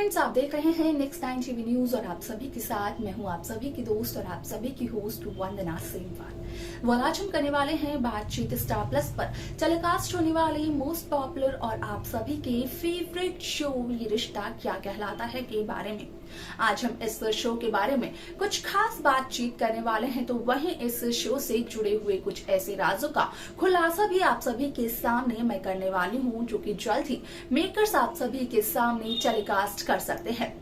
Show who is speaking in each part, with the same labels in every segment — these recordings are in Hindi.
Speaker 1: फ्रेंड्स, आप देख रहे हैं नेक्स्ट 9 टीवी न्यूज और आप सभी के साथ मैं हूं आप सभी की दोस्त और आप सभी की होस्ट वंदना सेमवाल। आज हम करने वाले हैं बातचीत स्टार प्लस पर टेलीकास्ट होने वाली मोस्ट पॉपुलर और आप सभी के फेवरेट शो ये रिश्ता क्या कहलाता है के बारे में। आज हम इस शो के बारे में कुछ खास बातचीत करने वाले हैं, तो वहीं इस शो से जुड़े हुए कुछ ऐसे राजों का खुलासा भी आप सभी के सामने मैं करने वाली हूं, जो कि जल्द ही मेकर्स आप सभी के सामने टेलीकास्ट कर सकते हैं।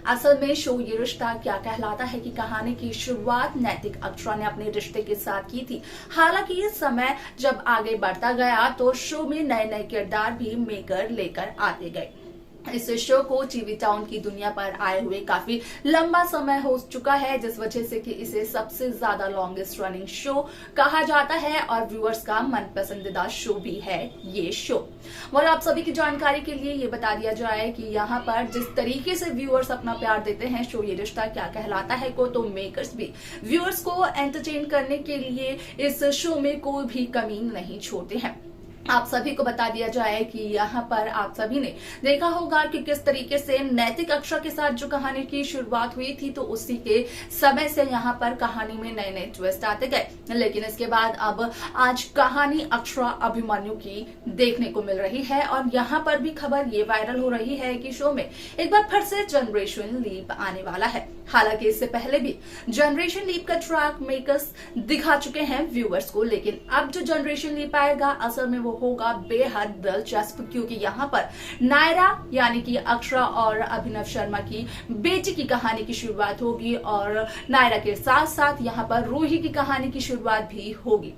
Speaker 1: असल में शो ये रिश्ता क्या कहलाता है की कहानी की शुरुआत नैतिक अक्षरा ने अपने रिश्ते के साथ की थी। हालांकि इस समय जब आगे बढ़ता गया तो शो में नए नए किरदार भी मेकर लेकर आते गए। इस शो को टीवी टाउन की दुनिया पर आए हुए काफी लंबा समय हो चुका है, जिस वजह से कि इसे सबसे ज्यादा लॉन्गेस्ट रनिंग शो कहा जाता है और व्यूअर्स का मन पसंदीदा शो भी है ये शो। और आप सभी की जानकारी के लिए ये बता दिया जाए कि यहाँ पर जिस तरीके से व्यूअर्स अपना प्यार देते हैं शो ये रिश्ता क्या कहलाता है को, तो मेकर्स भी व्यूअर्स को एंटरटेन करने के लिए इस शो में कोई भी कमी नहीं छोड़ते हैं। आप सभी को बता दिया जाए कि यहाँ पर आप सभी ने देखा होगा कि किस तरीके से नैतिक अक्षरा के साथ जो कहानी की शुरुआत हुई थी, तो उसी के समय से यहाँ पर कहानी में नए नए ट्विस्ट आते गए। लेकिन इसके बाद अब आज कहानी अक्षरा अभिमन्यु की देखने को मिल रही है और यहाँ पर भी खबर ये वायरल हो रही है कि शो में एक बार फिर से जनरेशन लीप आने वाला है। हालांकि इससे पहले भी जनरेशन लीप का ट्रैक मेकर्स दिखा चुके हैं व्यूअर्स को, लेकिन अब जो जनरेशन लीप आएगा असल में वो होगा बेहद दिलचस्प, क्योंकि यहाँ पर नायरा यानी कि अक्षरा और अभिनव शर्मा की बेटी की कहानी की शुरुआत होगी और नायरा के साथ साथ यहाँ पर रूही की कहानी की शुरुआत भी होगी।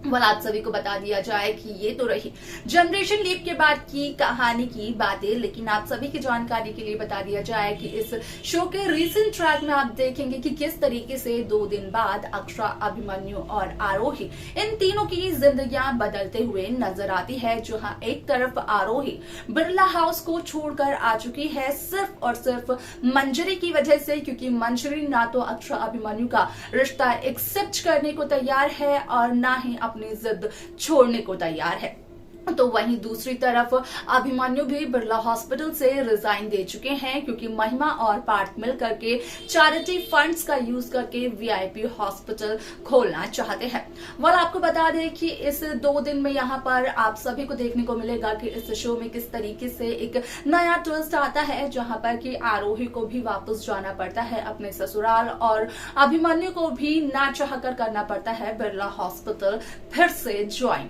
Speaker 1: आप सभी को बता दिया जाए कि ये तो रही जनरेशन लीप के बाद की कहानी की बातें, लेकिन आप सभी की जानकारी के लिए बता दिया जाए कि इस शो के रीसेंट ट्रैक में आप देखेंगे कि किस तरीके से 2 दिन बाद अक्षरा, अभिमन्यु और आरोही इन तीनों की जिंदगियां बदलते हुए नजर आती है। जहां एक तरफ आरोही बिरला हाउस को छोड़कर आ चुकी है सिर्फ और सिर्फ मंजरी की वजह से, क्योंकि मंजरी ना तो अक्षरा अभिमन्यु का रिश्ता एक्सेप्ट करने को तैयार है और ना ही अपनी जिद छोड़ने को तैयार है। तो वहीं दूसरी तरफ अभिमन्यु भी बिरला हॉस्पिटल से रिजाइन दे चुके हैं, क्योंकि महिमा और पार्थ मिलकर के चैरिटी फंड्स का यूज करके वीआईपी हॉस्पिटल खोलना चाहते हैं। आपको बता दें कि इस 2 दिन में यहाँ पर आप सभी को देखने को मिलेगा कि इस शो में किस तरीके से एक नया ट्विस्ट आता है, जहां पर कि आरोही को भी वापस जाना पड़ता है अपने ससुराल और अभिमन्यु को भी ना चाह कर करना पड़ता है बिरला हॉस्पिटल फिर से ज्वाइन।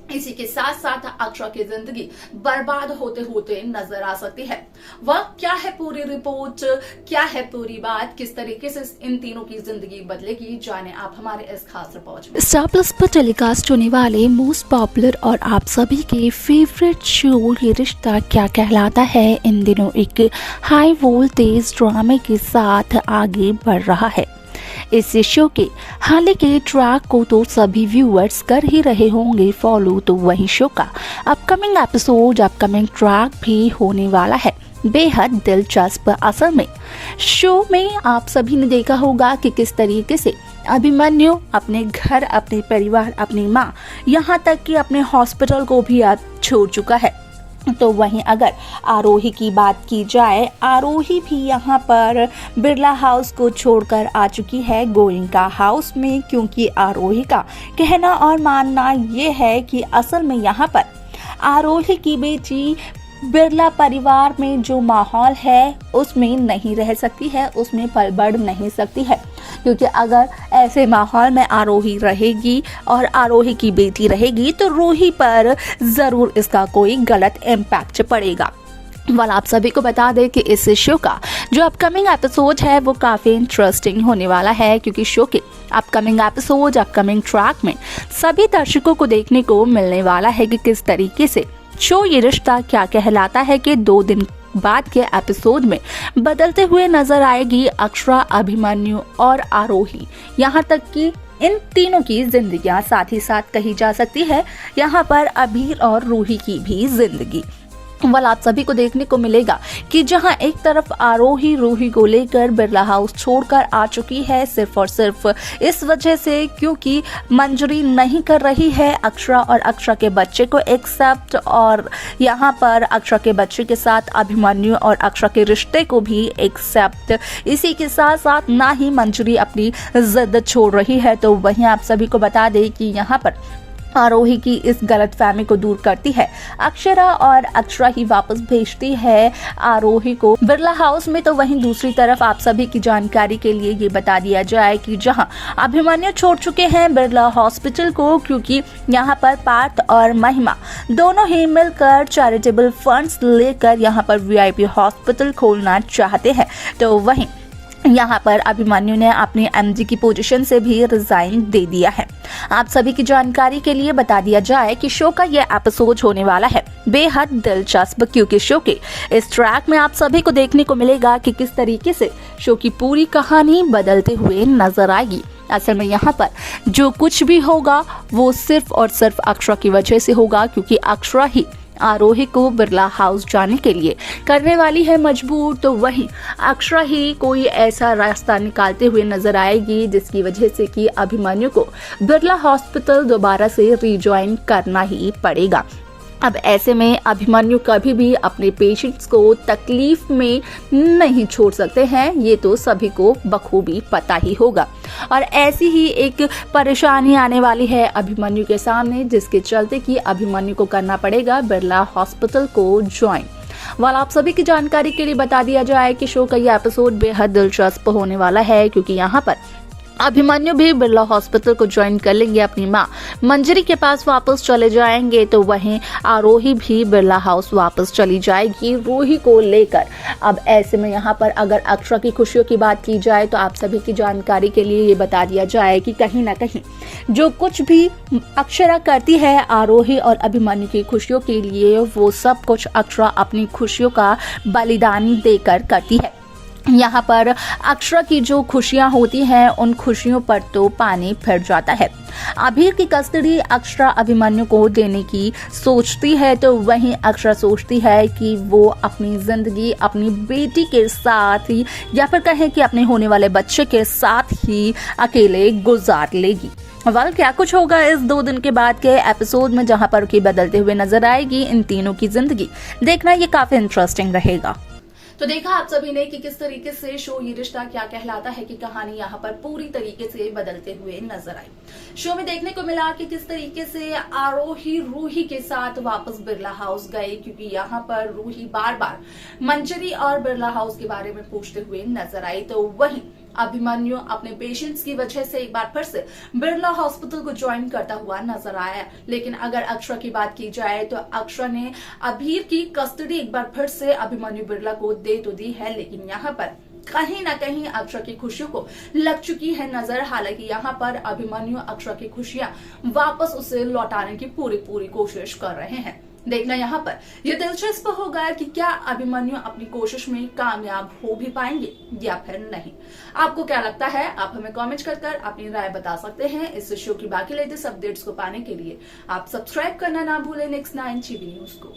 Speaker 1: इसी के साथ साथ अक्षरा की जिंदगी बर्बाद होते होते नजर आ सकती है। वह क्या है पूरी रिपोर्ट, क्या है पूरी बात, किस तरीके से इन तीनों की जिंदगी बदलेगी, जाने आप हमारे इस खास रिपोर्ट में।
Speaker 2: स्टार प्लस पर टेलीकास्ट होने वाले मोस्ट पॉपुलर और आप सभी के फेवरेट शो ये रिश्ता क्या कहलाता है इन दिनों एक हाई वोल्टेज ड्रामे के साथ आगे बढ़ रहा है। इस शो के हाल के ट्रैक को तो सभी व्यूअर्स कर ही रहे होंगे फॉलो, तो वही शो का अपकमिंग एपिसोड, अपकमिंग ट्रैक भी होने वाला है बेहद दिलचस्प। असल में शो में आप सभी ने देखा होगा कि किस तरीके से अभिमन्यु अपने घर, अपने परिवार, अपनी माँ, यहाँ तक कि अपने हॉस्पिटल को भी अब छोड़ चुका है। तो वहीं अगर आरोही की बात की जाए, आरोही भी यहाँ पर बिरला हाउस को छोड़कर आ चुकी है गोयनका हाउस में, क्योंकि आरोही का कहना और मानना ये है कि असल में यहाँ पर आरोही की बेटी बिरला परिवार में जो माहौल है उसमें नहीं रह सकती है, उसमें पल बढ़ नहीं सकती है, क्योंकि अगर ऐसे माहौल में आरोही रहेगी और आरोही की बेटी रहेगी तो रूही पर जरूर इसका कोई गलत इम्पैक्ट पड़ेगा। आप सभी को बता दें कि इस शो का जो अपकमिंग एपिसोड है वो काफ़ी इंटरेस्टिंग होने वाला है, क्योंकि शो के अपकमिंग एपिसोड, अपकमिंग ट्रैक में सभी दर्शकों को देखने को मिलने वाला है कि किस तरीके से शो ये रिश्ता क्या कहलाता है कि 2 दिन बाद के एपिसोड में बदलते हुए नजर आएगी अक्षरा, अभिमन्यु और आरोही। यहाँ तक कि इन तीनों की जिंदगियां साथ ही साथ कही जा सकती है यहाँ पर अभीर और रूही की भी जिंदगी। वाल आप सभी को देखने को मिलेगा कि जहां एक तरफ आरोही रूही को लेकर बिरला हाउस छोड़कर आ चुकी है सिर्फ और सिर्फ इस वजह से क्योंकि मंजरी नहीं कर रही है अक्षरा और अक्षरा के बच्चे को एक्सेप्ट, और यहां पर अक्षरा के बच्चे के साथ अभिमन्यु और अक्षरा के रिश्ते को भी एक्सेप्ट। इसी के साथ साथ ना ही मंजरी अपनी जिद छोड़ रही है। तो वहीं आप सभी को बता दें कि यहां पर आरोही की इस गलतफहमी को दूर करती है अक्षरा और अक्षरा ही वापस भेजती है आरोही को बिरला हाउस में। तो वहीं दूसरी तरफ आप सभी की जानकारी के लिए ये बता दिया जाए कि जहां अभिमन्यु छोड़ चुके हैं बिरला हॉस्पिटल को क्योंकि यहां पर पार्थ और महिमा दोनों ही मिलकर चैरिटेबल फंड्स लेकर यहां पर वीआईपी हॉस्पिटल खोलना चाहते हैं। तो वहीं यहाँ पर अभिमन्यु ने अपनी एमडी की पोजीशन से भी रिजाइन दे दिया है। आप सभी की जानकारी के लिए बता दिया जाए कि शो का यह एपिसोड होने वाला है बेहद दिलचस्प क्योंकि शो के इस ट्रैक में आप सभी को देखने को मिलेगा कि किस तरीके से शो की पूरी कहानी बदलते हुए नजर आएगी। असल में यहाँ पर जो कुछ भी होगा वो सिर्फ और सिर्फ अक्षरा की वजह से होगा क्योंकि अक्षरा ही आरोही को बिरला हाउस जाने के लिए करने वाली है मजबूर। तो वहीं अक्षरा ही कोई ऐसा रास्ता निकालते हुए नजर आएगी जिसकी वजह से कि अभिमन्यु को बिरला हॉस्पिटल दोबारा से रिज्वाइन करना ही पड़ेगा। अब ऐसे में अभिमन्यु कभी भी अपने पेशेंट्स को तकलीफ में नहीं छोड़ सकते हैं, ये तो सभी को बखूबी पता ही होगा। और ऐसी ही एक परेशानी आने वाली है अभिमन्यु के सामने जिसके चलते कि अभिमन्यु को करना पड़ेगा बिरला हॉस्पिटल को ज्वाइन। वाल आप सभी की जानकारी के लिए बता दिया जाए कि शो का यह एपिसोड बेहद दिलचस्प होने वाला है क्योंकि यहाँ पर अभिमन्यु भी बिरला हॉस्पिटल को ज्वाइन कर लेंगे, अपनी मां मंजरी के पास वापस चले जाएंगे। तो वहीं आरोही भी बिरला हाउस वापस चली जाएगी रूही को लेकर। अब ऐसे में यहाँ पर अगर अक्षरा की खुशियों की बात की जाए तो आप सभी की जानकारी के लिए ये बता दिया जाए कि कहीं ना कहीं जो कुछ भी अक्षरा करती है आरोही और अभिमन्यु की खुशियों के लिए वो सब कुछ अक्षरा अपनी खुशियों का बलिदान देकर करती है। यहाँ पर अक्षरा की जो खुशियाँ होती हैं उन खुशियों पर तो पानी फिर जाता है। अभीर की कस्टडी अक्षरा अभिमन्यु को देने की सोचती है तो वहीं अक्षरा सोचती है कि वो अपनी जिंदगी अपनी बेटी के साथ ही या फिर कहें कि अपने होने वाले बच्चे के साथ ही अकेले गुजार लेगी। वाल क्या कुछ होगा इस 2 दिन के बाद के एपिसोड में जहां पर की बदलते हुए नजर आएगी इन तीनों की जिंदगी, देखना ये काफी इंटरेस्टिंग रहेगा।
Speaker 1: तो देखा आप सभी ने कि किस तरीके से शो ये रिश्ता क्या कहलाता है कि कहानी यहाँ पर पूरी तरीके से बदलते हुए नजर आई। शो में देखने को मिला कि किस तरीके से आरोही रूही के साथ वापस बिरला हाउस गए क्योंकि यहाँ पर रूही बार बार मंजरी और बिरला हाउस के बारे में पूछते हुए नजर आई। तो वहीं अभिमन्यु अपने पेशेंट्स की वजह से एक बार फिर से बिरला हॉस्पिटल को ज्वाइन करता हुआ नजर आया। लेकिन अगर अक्षरा की बात की जाए तो अक्षरा ने अभीर की कस्टडी एक बार फिर से अभिमन्यु बिरला को दे तो दी है, लेकिन यहाँ पर कहीं ना कहीं अक्षरा की खुशियों को लग चुकी है नजर। हालांकि यहाँ पर अभिमन्यु अक्षरा की खुशियां वापस उसे लौटाने की पूरी कोशिश कर रहे हैं। देखना यहाँ पर यह दिलचस्प होगा कि क्या अभिमन्यु अपनी कोशिश में कामयाब हो भी पाएंगे या फिर नहीं। आपको क्या लगता है आप हमें कमेंट कर अपनी राय बता सकते हैं। इस शो की बाकी लेटेस्ट अपडेट्स को पाने के लिए आप सब्सक्राइब करना ना भूलें नेक्स्ट 9 टीवी न्यूज को।